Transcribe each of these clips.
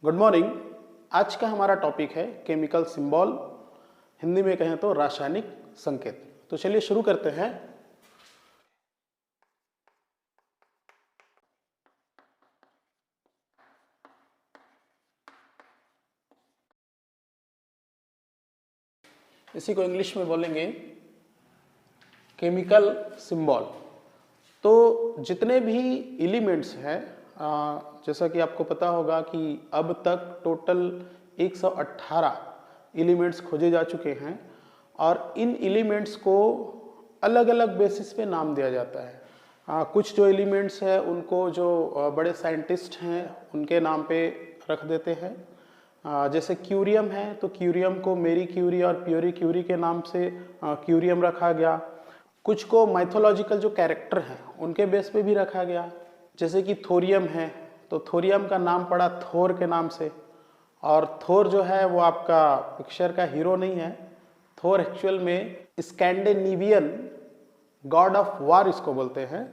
Good morning. आज का हमारा टॉपिक है केमिकल सिंबल, हिंदी में कहें तो रासायनिक संकेत। तो चलिए शुरू करते हैं। इसी को इंग्लिश में बोलेंगे केमिकल सिंबल। तो जितने भी एलिमेंट्स हैं, जैसा कि आपको पता होगा कि अब तक टोटल 118 एलिमेंट्स खोजे जा चुके हैं और इन एलिमेंट्स को अलग अलग बेसिस पे नाम दिया जाता है। कुछ जो एलिमेंट्स हैं उनको जो बड़े साइंटिस्ट हैं उनके नाम पे रख देते हैं। जैसे क्यूरियम है तो क्यूरियम को मेरी क्यूरी और प्योरी क्यूरी के नाम से क्यूरियम रखा गया। कुछ को माइथोलॉजिकल जो कैरेक्टर हैं उनके बेस पे भी रखा गया। जैसे कि थोरियम है तो थोरियम का नाम पड़ा थोर के नाम से, और थोर जो है वो आपका पिक्चर का हीरो नहीं है। थोर एक्चुअल में स्कैंडिनेवियन गॉड ऑफ वार इसको बोलते हैं।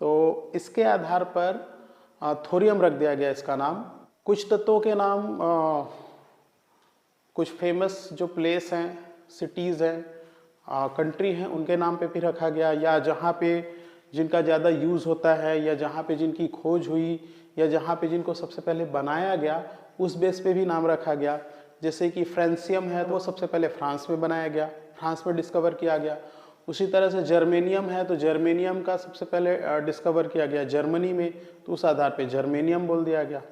तो इसके आधार पर थोरियम रख दिया गया इसका नाम। कुछ तत्वों के नाम कुछ फेमस जो प्लेस हैं, सिटीज़ हैं, कंट्री हैं, उनके नाम पे भी रखा गया, या जहाँ पे जिनका ज़्यादा यूज़ होता है या जहाँ पे जिनकी खोज हुई या जहाँ पे जिनको सबसे पहले बनाया गया उस बेस पे भी नाम रखा गया। जैसे कि फ्रांसियम है तो वो सबसे पहले फ्रांस में बनाया गया, फ्रांस में डिस्कवर किया गया। उसी तरह से जर्मेनियम है तो जर्मेनियम का सबसे पहले डिस्कवर किया गया जर्मनी में, तो उस आधार पे जर्मेनियम बोल दिया गया।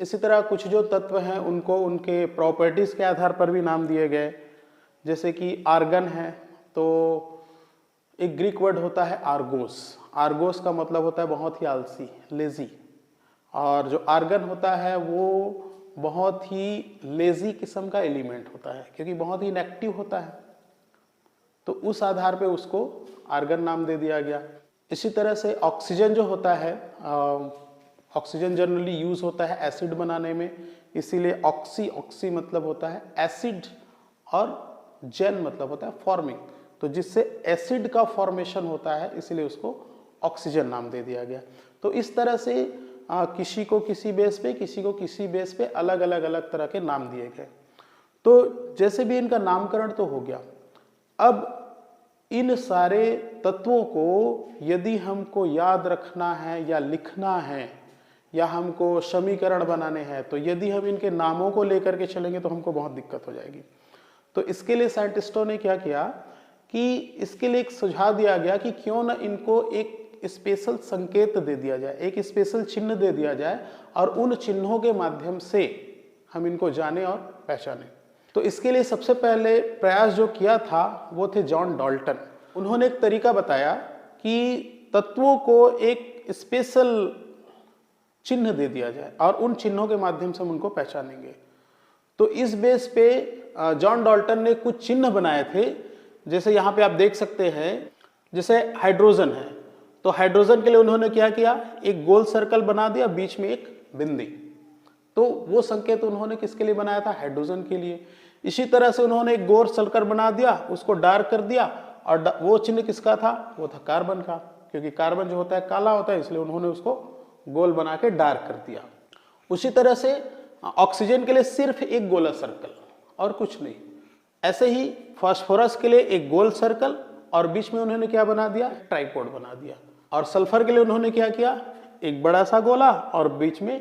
इसी तरह कुछ जो तत्व हैं उनको उनके प्रॉपर्टीज़ के आधार पर भी नाम दिए गए। जैसे कि आर्गन है तो एक ग्रीक वर्ड होता है आर्गोस। आर्गोस का मतलब होता है बहुत ही आलसी, लेजी, और जो आर्गन होता है वो बहुत ही लेजी किस्म का एलिमेंट होता है क्योंकि बहुत ही इनएक्टिव होता है, तो उस आधार पे उसको आर्गन नाम दे दिया गया। इसी तरह से ऑक्सीजन जो होता है, ऑक्सीजन जनरली यूज होता है एसिड बनाने में, इसीलिए ऑक्सी मतलब होता है एसिड और जेन मतलब होता है फॉर्मिंग, तो जिससे एसिड का फॉर्मेशन होता है इसीलिए उसको ऑक्सीजन नाम दे दिया गया। तो इस तरह से किसी को किसी बेस पे, किसी को किसी बेस पे अलग अलग तरह के नाम दिए गए। तो जैसे भी इनका नामकरण तो हो गया, अब इन सारे तत्वों को यदि हमको याद रखना है या लिखना है या हमको समीकरण बनाने हैं, तो यदि हम इनके नामों को लेकर के चलेंगे तो हमको बहुत दिक्कत हो जाएगी। तो इसके लिए साइंटिस्टों ने क्या किया कि इसके लिए एक सुझाव दिया गया कि क्यों ना इनको एक स्पेशल संकेत दे दिया जाए, एक स्पेशल चिन्ह दे दिया जाए और उन चिन्हों के माध्यम से हम इनको जाने और पहचाने। तो इसके लिए सबसे पहले प्रयास जो किया था वो थे जॉन डाल्टन। उन्होंने एक तरीका बताया कि तत्वों को एक स्पेशल चिन्ह दे दिया जाए और उन चिन्हों के माध्यम से हम उनको पहचानेंगे। तो इस बेस पे जॉन डाल्टन ने कुछ चिन्ह बनाए थे। जैसे यहाँ पे आप देख सकते हैं, जैसे हाइड्रोजन है तो हाइड्रोजन के लिए उन्होंने क्या किया, एक गोल सर्कल बना दिया, बीच में एक बिंदी। तो वो संकेत उन्होंने किसके लिए बनाया था, हाइड्रोजन के लिए। इसी तरह से उन्होंने एक गोल सर्कल बना दिया, उसको डार्क कर दिया, और वो चिन्ह किसका था, वो था कार्बन का, क्योंकि कार्बन जो होता है काला होता है, इसलिए उन्होंने उसको गोल बना के डार्क कर दिया। उसी तरह से ऑक्सीजन के लिए सिर्फ एक गोला सर्कल और कुछ नहीं। ऐसे ही फास्फोरस के लिए एक गोल सर्कल और बीच में उन्होंने क्या बना दिया, ट्राइपोड बना दिया। और सल्फर के लिए उन्होंने क्या किया, एक बड़ा सा गोला और बीच में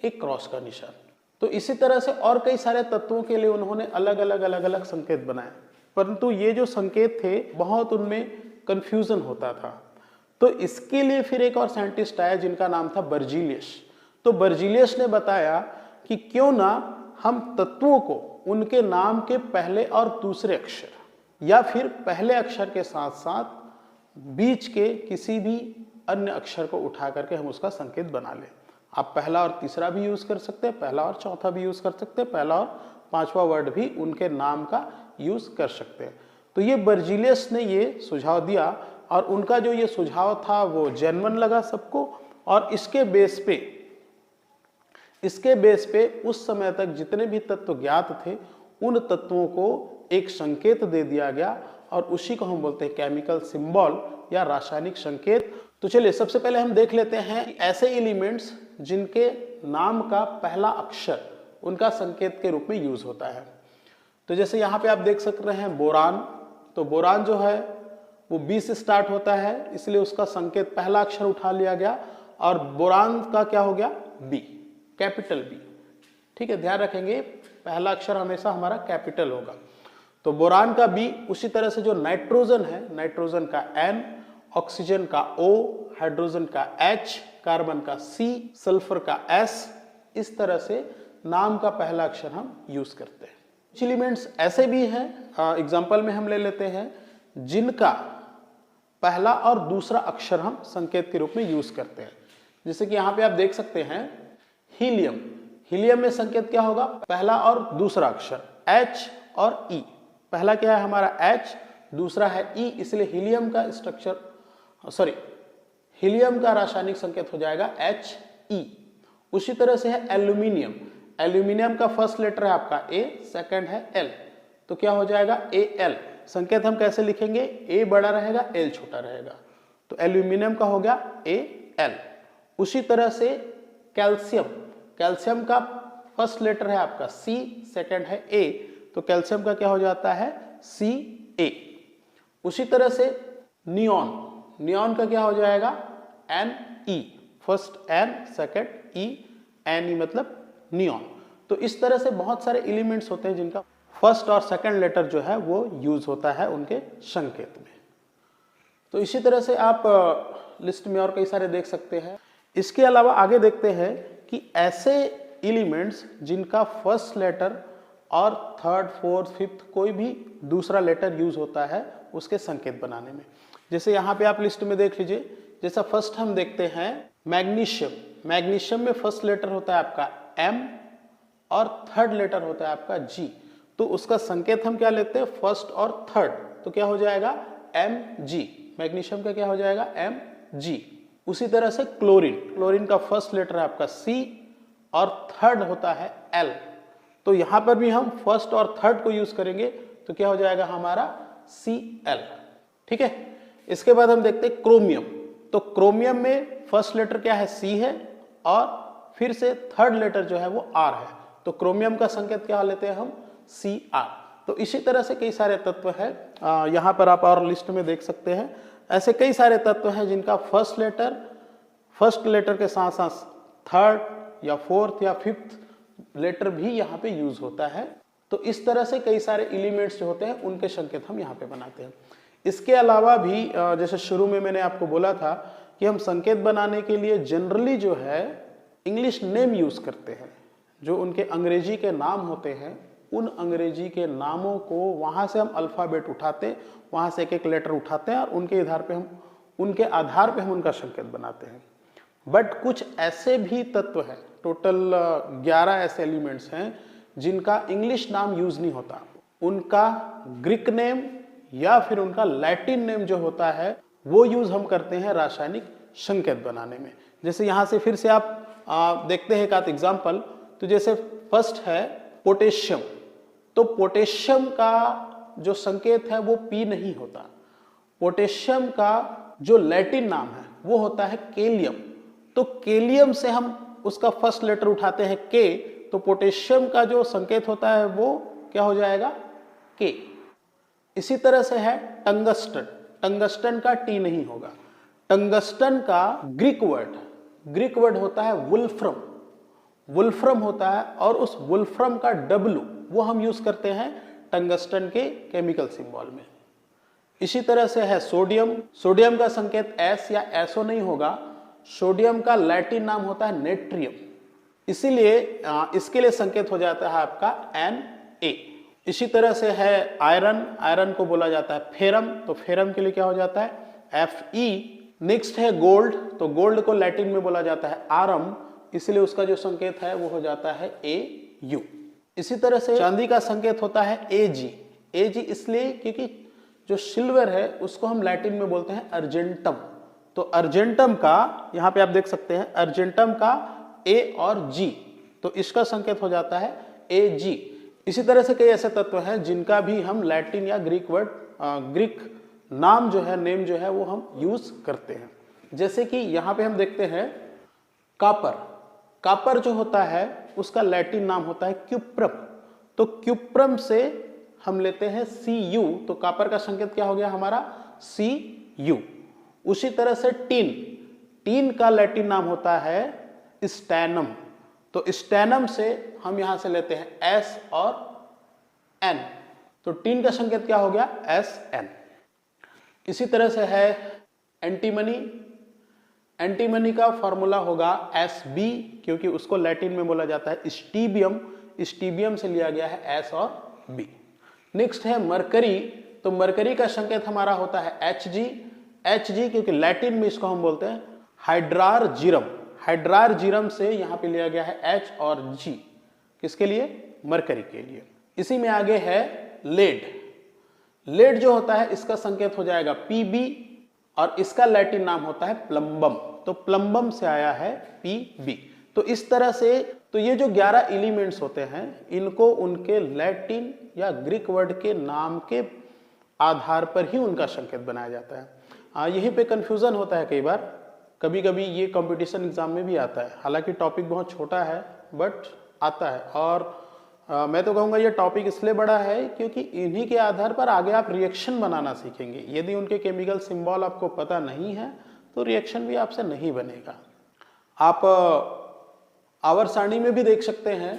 एक क्रॉस का निशान। तो इसी तरह से और कई सारे तत्वों के लिए उन्होंने अलग अलग संकेत बनाए, परंतु ये जो संकेत थे बहुत उनमें कंफ्यूजन होता था। तो इसके लिए फिर एक और साइंटिस्ट आया जिनका नाम था बर्जीलियस। तो बर्जीलियस ने बताया कि क्यों ना हम तत्वों को उनके नाम के पहले और दूसरे अक्षर या फिर पहले अक्षर के साथ साथ बीच के किसी भी अन्य अक्षर को उठा करके हम उसका संकेत बना लें। आप पहला और तीसरा भी यूज कर सकते हैं, पहला और चौथा भी यूज कर सकते हैं, पहला और पांचवा वर्ड भी उनके नाम का यूज कर सकते हैं। तो ये बर्जीलियस ने ये सुझाव दिया और उनका जो ये सुझाव था वो जेन्युइन लगा सबको, और इसके बेस पे उस समय तक जितने भी तत्व ज्ञात थे उन तत्वों को एक संकेत दे दिया गया और उसी को हम बोलते हैं केमिकल सिंबल या रासायनिक संकेत। तो चलिए सबसे पहले हम देख लेते हैं ऐसे एलिमेंट्स जिनके नाम का पहला अक्षर उनका संकेत के रूप में यूज होता है। तो जैसे यहाँ पे आप देख सक रहे हैं बोरान, तो बोरान जो है वो बी से स्टार्ट होता है, इसलिए उसका संकेत पहला अक्षर उठा लिया गया और बोरान का क्या हो गया, बी, कैपिटल बी। ठीक है, ध्यान रखेंगे पहला अक्षर हमेशा हमारा कैपिटल होगा। तो बोरान का बी, उसी तरह से जो नाइट्रोजन है, नाइट्रोजन का एन, ऑक्सीजन का ओ, हाइड्रोजन का एच, कार्बन का सी, सल्फर का एस, इस तरह से नाम का पहला अक्षर हम यूज करते हैं। कुछ एलिमेंट्स ऐसे भी हैं, एग्जाम्पल में हम ले लेते हैं, जिनका पहला और दूसरा अक्षर हम संकेत के रूप में यूज करते हैं। जैसे कि यहाँ पे आप देख सकते हैं हीलियम, हीलियम में संकेत क्या होगा, पहला और दूसरा अक्षर H और E। पहला क्या है हमारा H, दूसरा है E, इसलिए हीलियम का स्ट्रक्चर हीलियम का रासायनिक संकेत हो जाएगा He। उसी तरह से है एल्यूमिनियम, एल्यूमिनियम का फर्स्ट लेटर है आपका A, सेकंड है L, तो क्या हो जाएगा Al। संकेत हम कैसे लिखेंगे, A बड़ा रहेगा, L छोटा रहेगा, तो एल्यूमिनियम का हो गया Al। उसी तरह से कैल्शियम, कैल्शियम का फर्स्ट लेटर है आपका C, सेकंड है A, तो कैल्शियम का क्या हो जाता है Ca। उसी तरह से नियॉन, नियॉन का क्या हो जाएगा Ne, first N, second E, Ne मतलब नियॉन। तो इस तरह से बहुत सारे एलिमेंट्स होते हैं जिनका फर्स्ट और सेकंड लेटर जो है वो यूज होता है उनके संकेत में। तो इसी तरह से आप लिस्ट में और कई सारे देख सकते हैं। इसके अलावा आगे देखते हैं कि ऐसे एलिमेंट्स जिनका फर्स्ट लेटर और थर्ड, फोर्थ, फिफ्थ कोई भी दूसरा लेटर यूज होता है उसके संकेत बनाने में। जैसे यहाँ पे आप लिस्ट में देख लीजिए, जैसा फर्स्ट हम देखते हैं मैग्नीशियम, मैग्नीशियम में फर्स्ट लेटर होता है आपका M और थर्ड लेटर होता है आपका G, तो उसका संकेत हम क्या लेते हैं, फर्स्ट और थर्ड, तो क्या हो जाएगा Mg, मैग्नीशियम का क्या हो जाएगा Mg। उसी तरह से क्लोरीन, क्लोरीन का फर्स्ट लेटर है आपका C और थर्ड होता है L, तो यहां पर भी हम फर्स्ट और थर्ड को यूज करेंगे तो क्या हो जाएगा हमारा Cl। ठीक है, इसके बाद हम देखते हैं क्रोमियम, तो क्रोमियम में फर्स्ट लेटर क्या है C है और फिर से थर्ड लेटर जो है वो R है, तो क्रोमियम का संकेत क्या लेते हैं हम Cr। तो इसी तरह से कई सारे तत्व हैं, यहाँ पर आप और लिस्ट में देख सकते हैं। ऐसे कई सारे तत्व हैं जिनका फर्स्ट लेटर के साथ साथ थर्ड या फोर्थ या फिफ्थ लेटर भी यहाँ पे यूज होता है। तो इस तरह से कई सारे एलिमेंट्स जो होते हैं उनके संकेत हम यहाँ पे बनाते हैं। इसके अलावा भी जैसे शुरू में मैंने आपको बोला था कि हम संकेत बनाने के लिए जनरली जो है इंग्लिश नेम यूज करते हैं, जो उनके अंग्रेजी के नाम होते हैं उन अंग्रेजी के नामों को वहाँ से हम अल्फ़ाबेट उठाते, वहाँ से एक एक लेटर उठाते हैं और उनके आधार पे हम उनका संकेत बनाते हैं। बट कुछ ऐसे भी तत्व हैं, टोटल 11 ऐसे एलिमेंट्स हैं जिनका इंग्लिश नाम यूज नहीं होता, उनका ग्रीक नेम या फिर उनका लैटिन नेम जो होता है वो यूज हम करते हैं रासायनिक संकेत बनाने में। जैसे यहाँ से फिर से आप देखते हैं एक आध एग्जाम्पल, तो जैसे फर्स्ट है पोटेशियम, तो पोटेशियम का जो संकेत है वो P नहीं होता, पोटेशियम का जो लैटिन नाम है वो होता है केलियम, तो केलियम से हम उसका फर्स्ट लेटर उठाते हैं K, तो पोटेशियम का जो संकेत होता है वो क्या हो जाएगा K। इसी तरह से है टंगस्टन, टंगस्टन का T नहीं होगा, टंगस्टन का ग्रीक वर्ड होता है वुल्फ्रम, वुल्फ्रम होता है और उस वुल्फ्रम का W वो हम यूज करते हैं टंगस्टन के केमिकल सिंबल में। इसी तरह से है सोडियम, सोडियम का संकेत S या SO नहीं होगा, सोडियम का लैटिन नाम होता है नेट्रियम, इसीलिए इसके लिए संकेत हो जाता है आपका Na। इसी तरह से है आयरन, आयरन को बोला जाता है फेरम, तो फेरम के लिए क्या हो जाता है Fe। नेक्स्ट है गोल्ड, तो गोल्ड को लैटिन में बोला जाता है आरम, इसलिए उसका जो संकेत है वो हो जाता है Au। इसी तरह से चांदी का संकेत होता है Ag, Ag इसलिए क्योंकि जो सिल्वर है उसको हम लैटिन में बोलते हैं अर्जेंटम, तो अर्जेंटम का यहाँ पे आप देख सकते हैं अर्जेंटम का A और G, तो इसका संकेत हो जाता है Ag। इसी तरह से कई ऐसे तत्व हैं जिनका भी हम लैटिन या ग्रीक नाम जो है, नेम जो है वो हम यूज करते हैं। जैसे कि यहाँ पे हम देखते हैं कॉपर, कॉपर जो होता है उसका लैटिन नाम होता है क्यूप्रम, तो क्यूप्रम से हम लेते हैं Cu, तो कॉपर का संकेत क्या हो गया हमारा Cu। उसी तरह से टीन, टीन का लैटिन नाम होता है स्टैनम, तो स्टैनम से हम यहां से लेते हैं S और N, तो टीन का संकेत क्या हो गया Sn। इसी तरह से है एंटीमनी, एंटीमनी का फॉर्मूला होगा Sb, क्योंकि उसको लैटिन में बोला जाता है स्टीबियम, स्टीबियम से लिया गया है S और B। नेक्स्ट है मरकरी, तो मरकरी का संकेत हमारा होता है Hg, Hg क्योंकि लैटिन में इसको हम बोलते हैं हाइड्रारजिरम, हाइड्रारजिरम से यहाँ पे लिया गया है H और G, किसके लिए मरकरी के लिए। इसी में आगे है लेड, लेड जो होता है इसका संकेत हो जाएगा Pb और इसका लैटिन नाम होता है प्लम्बम, तो प्लम्बम से आया है Pb। तो इस तरह से तो ये जो 11 एलिमेंट्स होते हैं इनको उनके लैटिन या ग्रीक वर्ड के नाम के आधार पर ही उनका संकेत बनाया जाता है। यहीं पे कंफ्यूजन होता है कई बार, कभी कभी ये कंपटीशन एग्जाम में भी आता है, हालांकि टॉपिक बहुत छोटा है बट आता है। और मैं तो कहूँगा ये टॉपिक इसलिए बड़ा है क्योंकि इन्हीं के आधार पर आगे आप रिएक्शन बनाना सीखेंगे। यदि उनके केमिकल सिंबल आपको पता नहीं है तो रिएक्शन भी आपसे नहीं बनेगा। आप आवर्त सारणी में भी देख सकते हैं,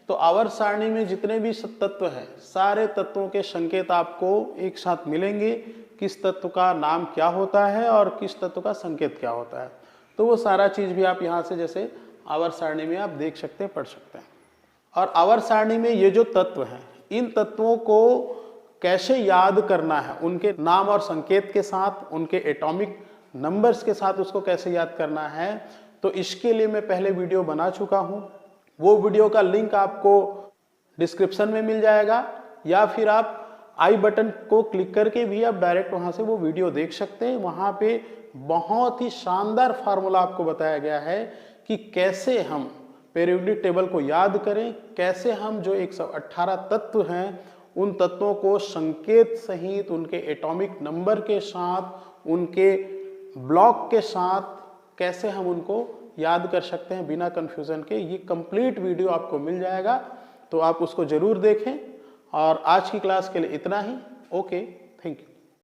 तो आवर्त सारणी में जितने भी तत्व हैं सारे तत्वों के संकेत आपको एक साथ मिलेंगे, किस तत्व का नाम क्या होता है और किस तत्व का संकेत क्या होता है, तो वो सारा चीज़ भी आप यहाँ से जैसे आवर्त सारणी में आप देख सकते हैं, पढ़ सकते हैं। और आवर्त सारणी में ये जो तत्व हैं इन तत्वों को कैसे याद करना है, उनके नाम और संकेत के साथ, उनके एटॉमिक नंबर्स के साथ उसको कैसे याद करना है, तो इसके लिए मैं पहले वीडियो बना चुका हूँ। वो वीडियो का लिंक आपको डिस्क्रिप्शन में मिल जाएगा या फिर आप आई बटन को क्लिक करके भी आप डायरेक्ट वहाँ से वो वीडियो देख सकते हैं। वहाँ पे बहुत ही शानदार फार्मूला आपको बताया गया है कि कैसे हम पीरियोडिक टेबल को याद करें, कैसे हम जो 118 तत्व हैं उन तत्वों को संकेत सहित उनके एटॉमिक नंबर के साथ, उनके ब्लॉक के साथ कैसे हम उनको याद कर सकते हैं बिना कंफ्यूजन के। ये कंप्लीट वीडियो आपको मिल जाएगा, तो आप उसको जरूर देखें। और आज की क्लास के लिए इतना ही। Okay, thank you.